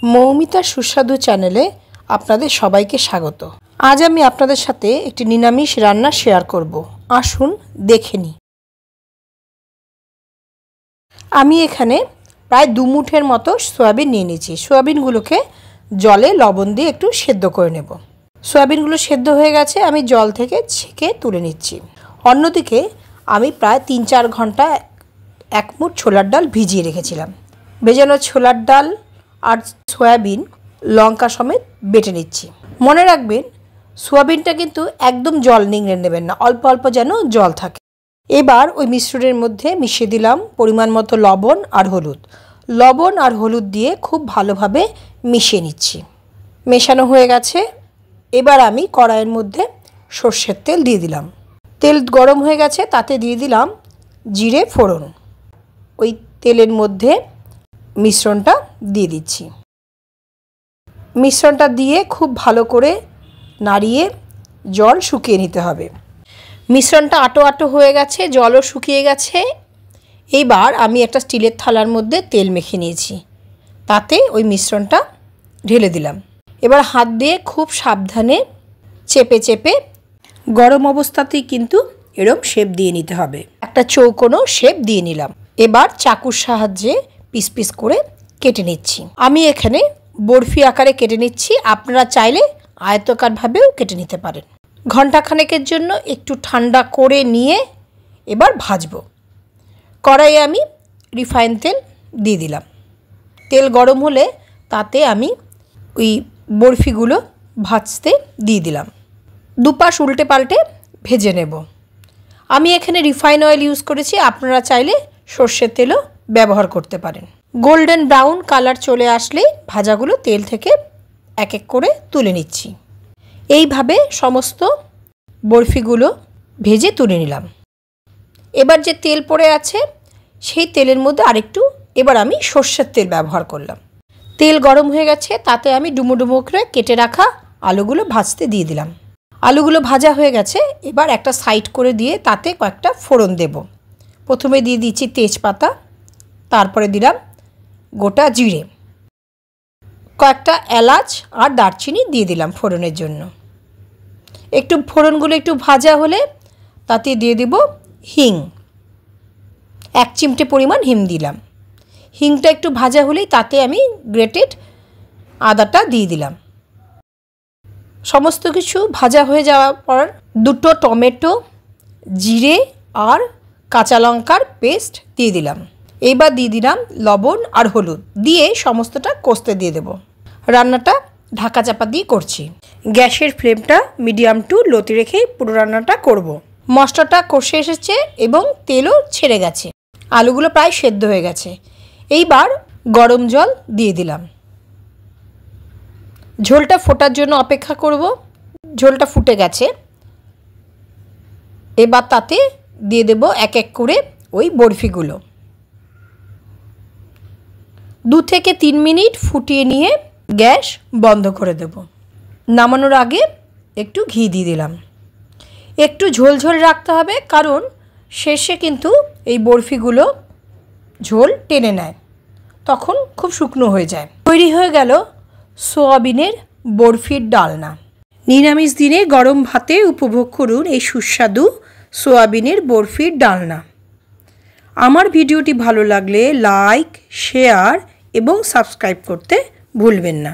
মৌমিতার সুস্বাদু চ্যানেলে আপনাদের সবাইকে স্বাগত। আজ আমি আপনাদের সাথে একটি নিরামিষ রান্না শেয়ার করব। আসুন দেখে নিই। আমি এখানে প্রায় 2 মুঠের মতো সয়াবিন নিয়ে নিয়েছি। সয়াবিনগুলোকে জলে লবণ দিয়ে একটু সেদ্ধ করে নেব। সয়াবিনগুলো সেদ্ধ হয়ে গেছে, আমি জল থেকে ছেঁকে তুলে নিচ্ছি। অন্যদিকে আমি প্রায় 3-4 ঘন্টা 1 মুঠ ছোলার ডাল ভিজিয়ে রেখেছিলাম। ভেজানো ছোলার ডাল আর সয়াবিন লঙ্কা সমেত বেটে নিচ্ছি। মনে রাখবেন, সয়াবিনটা কিন্তু একদম জল নিংড়ে নেবেন না, অল্প অল্প যেন জল থাকে। এবার ওই মিশ্রণের মধ্যে মিশিয়ে দিলাম পরিমাণ মতো লবণ আর হলুদ। লবণ আর হলুদ দিয়ে খুব ভালোভাবে মিশিয়ে নিচ্ছি। মেশানো হয়ে গেছে। এবার আমি কড়াইয়ের মধ্যে সর্ষের তেল দিয়ে দিলাম। তেল গরম হয়ে গেছে, তাতে দিয়ে দিলাম জিরে ফোড়ন। ওই তেলের মধ্যে মিশ্রণটা দিয়ে দিচ্ছি। মিশ্রণটা দিয়ে খুব ভালো করে নাড়িয়ে জল শুকিয়ে নিতে হবে। মিশ্রণটা আটো আটো হয়ে গেছে, জলও শুকিয়ে গেছে। এইবার আমি একটা স্টিলের থালার মধ্যে তেল মেখে নিয়েছি, তাতে ওই মিশ্রণটা ঢেলে দিলাম। এবার হাত দিয়ে খুব সাবধানে চেপে চেপে গরম অবস্থাতেই কিন্তু এরম শেপ দিয়ে নিতে হবে। একটা চৌকোনো শেপ দিয়ে নিলাম। এবার চাকুর সাহায্যে পিস পিস করে কেটে নিচ্ছি। আমি এখানে বরফি আকারে কেটে নিচ্ছি, আপনারা চাইলে আয়তাকারভাবেও কেটে নিতে পারেন। ঘণ্টাখানেকের জন্য একটু ঠান্ডা করে নিয়ে এবার ভাজবো। কড়াইয়ে আমি রিফাইন তেল দিয়ে দিলাম। তেল গরম হলে তাতে আমি ওই বরফিগুলো ভাজতে দিয়ে দিলাম। দুপাশ উল্টে পাল্টে ভেজে নেব। আমি এখানে রিফাইন অয়েল ইউজ করেছি, আপনারা চাইলে সর্ষের তেলও ব্যবহার করতে পারেন। গোল্ডেন ব্রাউন কালার চলে আসলে ভাজাগুলো তেল থেকে এক এক করে তুলে নিচ্ছি। এইভাবে সমস্ত বরফিগুলো ভেজে তুলে নিলাম। এবার যে তেল পড়ে আছে সেই তেলের মধ্যে আরেকটু এবার আমি সর্ষের তেল ব্যবহার করলাম। তেল গরম হয়ে গেছে, তাতে আমি ডুমো ডুমো করে কেটে রাখা আলুগুলো ভাজতে দিয়ে দিলাম। আলুগুলো ভাজা হয়ে গেছে, এবার একটা সাইড করে দিয়ে তাতে কয়েকটা ফোড়ন দেব। প্রথমে দিয়ে দিচ্ছি তেজপাতা, তারপরে দিলাম গোটা জিরে, কয়েকটা এলাচ আর দারচিনি দিয়ে দিলাম ফোড়নের জন্য। একটু ফোড়নগুলো একটু ভাজা হলে তাতে দিয়ে দেব হিং। 1 চিমটে পরিমাণ হিং দিলাম। হিংটা একটু ভাজা হলেই তাতে আমি গ্রেটেড আদাটা দিয়ে দিলাম। সমস্ত কিছু ভাজা হয়ে যাওয়ার পর 2 টমেটো, জিরে আর কাঁচা লঙ্কার পেস্ট দিয়ে দিলাম। এইবার দিয়ে দিলাম লবণ আর হলুদ দিয়ে সমস্তটা কষতে দিয়ে দেব। রান্নাটা ঢাকা চাপা দিয়ে করছি। গ্যাসের ফ্লেমটা মিডিয়াম টু লোতে রেখে পুরো রান্নাটা করব। মশলাটা কষে এসেছে এবং তেলও ছেড়ে গেছে। আলুগুলো প্রায় সেদ্ধ হয়ে গেছে। এইবার গরম জল দিয়ে দিলাম। ঝোলটা ফোটার জন্য অপেক্ষা করব। ঝোলটা ফুটে গেছে। এবার তাতে দিয়ে দেব এক এক করে ওই বরফিগুলো। 2 থেকে 3 মিনিট ফুটিয়ে নিয়ে গ্যাস বন্ধ করে দেব। নামানোর আগে একটু ঘি দিয়ে দিলাম। একটু ঝোল ঝোল রাখতে হবে, কারণ শেষে কিন্তু এই বরফিগুলো ঝোল টেনে নেয়, তখন খুব শুকনো হয়ে যায়। তৈরি হয়ে গেল সোয়াবিনের বরফির ডালনা। নিরামিষ দিনে গরম ভাতে উপভোগ করুন এই সুস্বাদু সোয়াবিনের বরফির ডালনা। আমার ভিডিওটি ভালো লাগলে লাইক, শেয়ার এবং সাবস্ক্রাইব করতে ভুলবেন না।